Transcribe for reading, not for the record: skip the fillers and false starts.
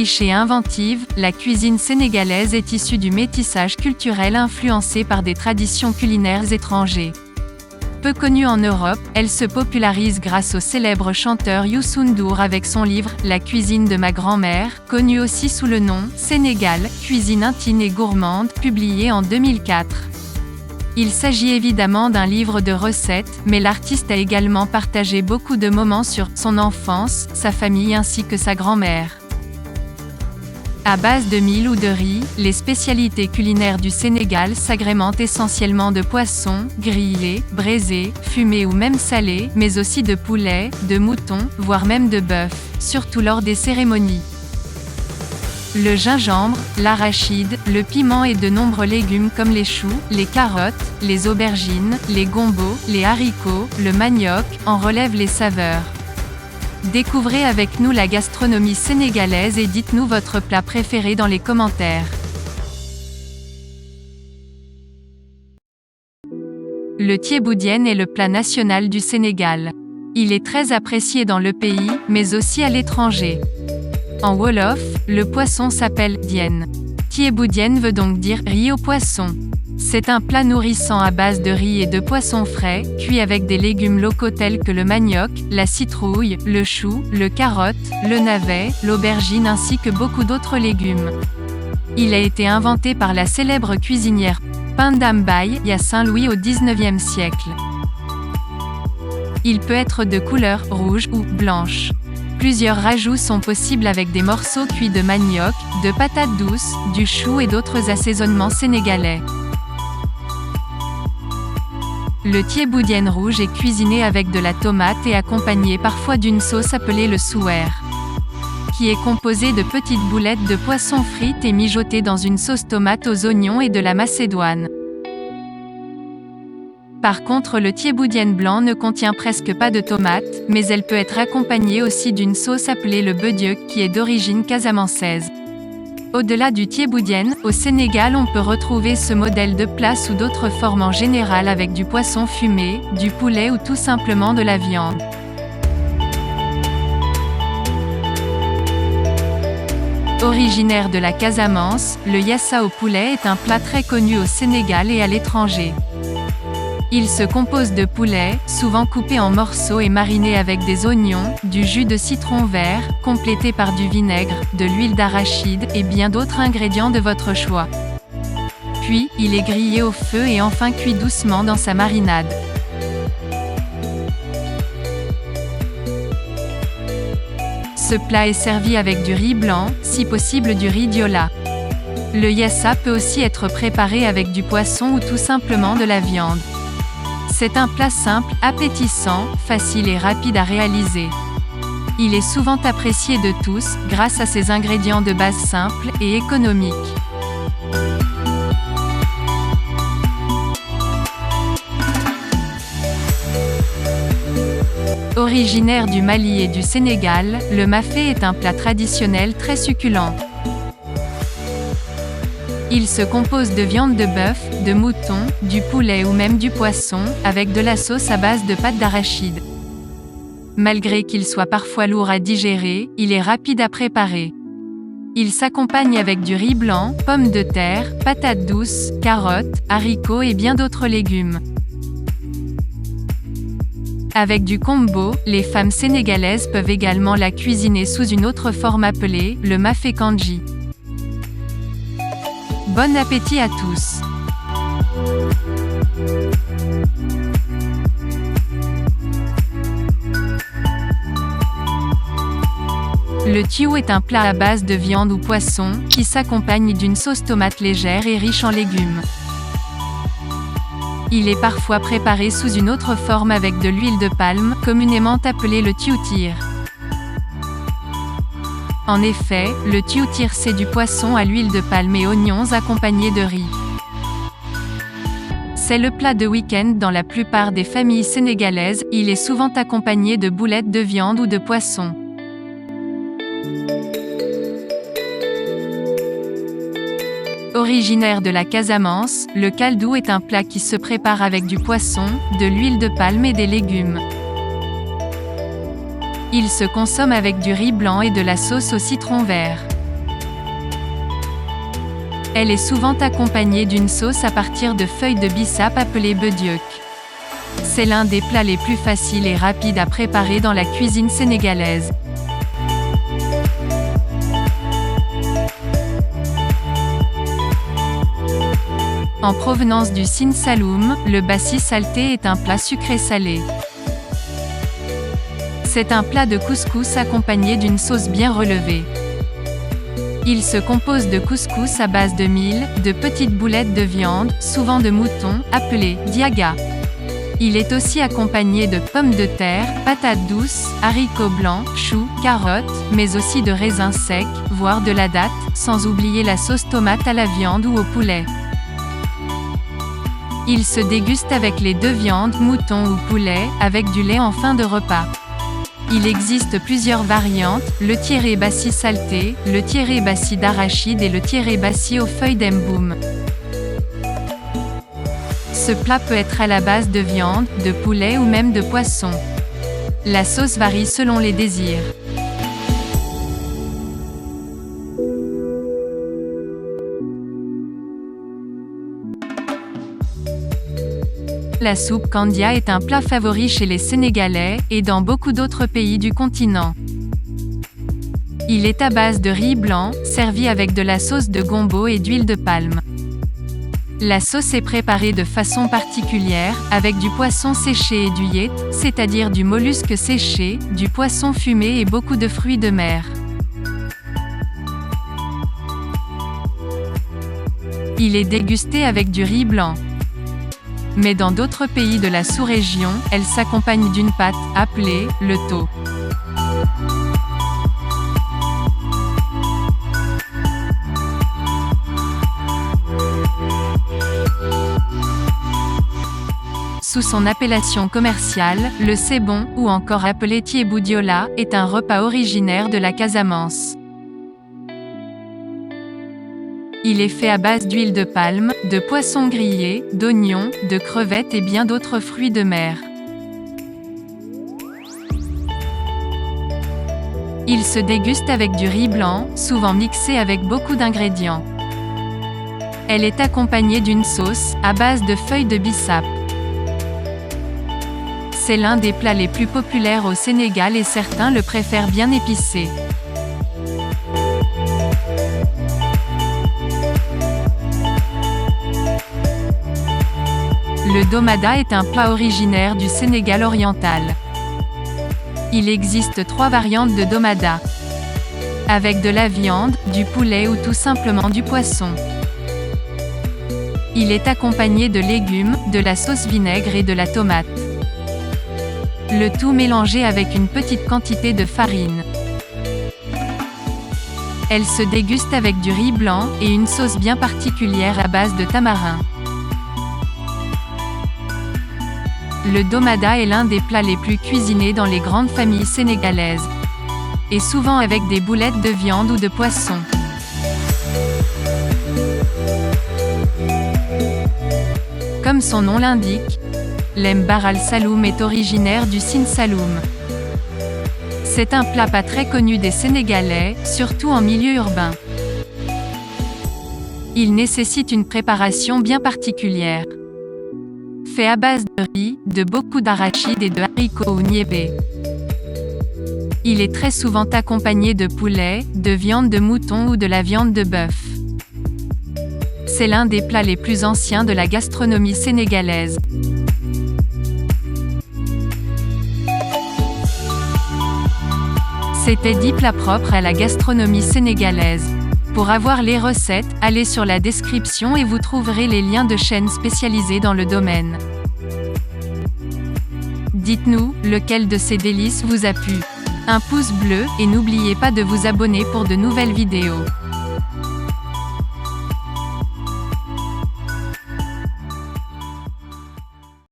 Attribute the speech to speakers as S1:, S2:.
S1: Riche et inventive, la cuisine sénégalaise est issue du métissage culturel influencé par des traditions culinaires étrangères. Peu connue en Europe, elle se popularise grâce au célèbre chanteur Youssou N'Dour avec son livre « La cuisine de ma grand-mère », connu aussi sous le nom « Sénégal, cuisine intime et gourmande », publié en 2004. Il s'agit évidemment d'un livre de recettes, mais l'artiste a également partagé beaucoup de moments sur son enfance, sa famille ainsi que sa grand-mère. À base de mil ou de riz, les spécialités culinaires du Sénégal s'agrémentent essentiellement de poissons, grillés, braisés, fumés ou même salés, mais aussi de poulet, de mouton, voire même de bœuf, surtout lors des cérémonies. Le gingembre, l'arachide, le piment et de nombreux légumes comme les choux, les carottes, les aubergines, les gombos, les haricots, le manioc, en relèvent les saveurs. Découvrez avec nous la gastronomie sénégalaise et dites-nous votre plat préféré dans les commentaires. Le thiéboudiène est le plat national du Sénégal. Il est très apprécié dans le pays, mais aussi à l'étranger. En wolof, le poisson s'appelle diène. Thiéboudiène veut donc dire riz au poisson. C'est un plat nourrissant à base de riz et de poisson frais, cuit avec des légumes locaux tels que le manioc, la citrouille, le chou, le carotte, le navet, l'aubergine ainsi que beaucoup d'autres légumes. Il a été inventé par la célèbre cuisinière Pandam Baye à Saint-Louis au XIXe siècle. Il peut être de couleur rouge ou blanche. Plusieurs rajouts sont possibles avec des morceaux cuits de manioc, de patates douces, du chou et d'autres assaisonnements sénégalais. Le thiéboudiène rouge est cuisiné avec de la tomate et accompagné parfois d'une sauce appelée le souer, qui est composée de petites boulettes de poisson frites et mijotées dans une sauce tomate aux oignons et de la macédoine. Par contre, le thiéboudiène blanc ne contient presque pas de tomates, mais elle peut être accompagnée aussi d'une sauce appelée le beudieuk qui est d'origine casamançaise. Au-delà du thiéboudiène, au Sénégal on peut retrouver ce modèle de plat sous d'autres formes en général avec du poisson fumé, du poulet ou tout simplement de la viande. Originaire de la Casamance, le yassa au poulet est un plat très connu au Sénégal et à l'étranger. Il se compose de poulet, souvent coupé en morceaux et mariné avec des oignons, du jus de citron vert, complété par du vinaigre, de l'huile d'arachide, et bien d'autres ingrédients de votre choix. Puis, il est grillé au feu et enfin cuit doucement dans sa marinade. Ce plat est servi avec du riz blanc, si possible du riz diola. Le yassa peut aussi être préparé avec du poisson ou tout simplement de la viande. C'est un plat simple, appétissant, facile et rapide à réaliser. Il est souvent apprécié de tous, grâce à ses ingrédients de base simples et économiques. Originaire du Mali et du Sénégal, le mafé est un plat traditionnel très succulent. Il se compose de viande de bœuf, de mouton, du poulet ou même du poisson, avec de la sauce à base de pâte d'arachide. Malgré qu'il soit parfois lourd à digérer, il est rapide à préparer. Il s'accompagne avec du riz blanc, pommes de terre, patates douces, carottes, haricots et bien d'autres légumes. Avec du kombo, les femmes sénégalaises peuvent également la cuisiner sous une autre forme appelée le mafé kanji. Bon appétit à tous! Le thiou est un plat à base de viande ou poisson, qui s'accompagne d'une sauce tomate légère et riche en légumes. Il est parfois préparé sous une autre forme avec de l'huile de palme, communément appelée le tioutir. En effet, le tioutir c'est du poisson à l'huile de palme et oignons accompagnés de riz. C'est le plat de week-end dans la plupart des familles sénégalaises, il est souvent accompagné de boulettes de viande ou de poisson. Originaire de la Casamance, le kaldou est un plat qui se prépare avec du poisson, de l'huile de palme et des légumes. Il se consomme avec du riz blanc et de la sauce au citron vert. Elle est souvent accompagnée d'une sauce à partir de feuilles de bissap appelée bediuk. C'est l'un des plats les plus faciles et rapides à préparer dans la cuisine sénégalaise. En provenance du Sine Saloum, le bassi salté est un plat sucré-salé. C'est un plat de couscous accompagné d'une sauce bien relevée. Il se compose de couscous à base de mil, de petites boulettes de viande, souvent de mouton, appelées diaga. Il est aussi accompagné de pommes de terre, patates douces, haricots blancs, choux, carottes, mais aussi de raisins secs, voire de la date, sans oublier la sauce tomate à la viande ou au poulet. Il se déguste avec les deux viandes, mouton ou poulet, avec du lait en fin de repas. Il existe plusieurs variantes, le tiéré bassi salté, le tiéré bassi d'arachide et le tiéré bassi aux feuilles d'emboum. Ce plat peut être à la base de viande, de poulet ou même de poisson. La sauce varie selon les désirs. La soupe kandia est un plat favori chez les Sénégalais, et dans beaucoup d'autres pays du continent. Il est à base de riz blanc, servi avec de la sauce de gombo et d'huile de palme. La sauce est préparée de façon particulière, avec du poisson séché et du yet, c'est-à-dire du mollusque séché, du poisson fumé et beaucoup de fruits de mer. Il est dégusté avec du riz blanc. Mais dans d'autres pays de la sous-région, elle s'accompagne d'une pâte, appelée le to. Sous son appellation commerciale, le sebon, ou encore appelé tiéboudiola, est un repas originaire de la Casamance. Il est fait à base d'huile de palme, de poisson grillé, d'oignons, de crevettes et bien d'autres fruits de mer. Il se déguste avec du riz blanc, souvent mixé avec beaucoup d'ingrédients. Elle est accompagnée d'une sauce, à base de feuilles de bissap. C'est l'un des plats les plus populaires au Sénégal et certains le préfèrent bien épicé. Le domada est un plat originaire du Sénégal oriental. Il existe 3 variantes de domada. Avec de la viande, du poulet ou tout simplement du poisson. Il est accompagné de légumes, de la sauce vinaigre et de la tomate. Le tout mélangé avec une petite quantité de farine. Elle se déguste avec du riz blanc et une sauce bien particulière à base de tamarin. Le domada est l'un des plats les plus cuisinés dans les grandes familles sénégalaises. Et souvent avec des boulettes de viande ou de poisson. Comme son nom l'indique, l'Mbaral Saloum est originaire du Sine Saloum. C'est un plat pas très connu des Sénégalais, surtout en milieu urbain. Il nécessite une préparation bien particulière. Fait à base de riz, de beaucoup d'arachides et de haricots ou niébé. Il est très souvent accompagné de poulet, de viande de mouton ou de la viande de bœuf. C'est l'un des plats les plus anciens de la gastronomie sénégalaise. C'était 10 plats propres à la gastronomie sénégalaise. Pour avoir les recettes, allez sur la description et vous trouverez les liens de chaînes spécialisées dans le domaine. Dites-nous, lequel de ces délices vous a plu. Un pouce bleu, et n'oubliez pas de vous abonner pour de nouvelles vidéos.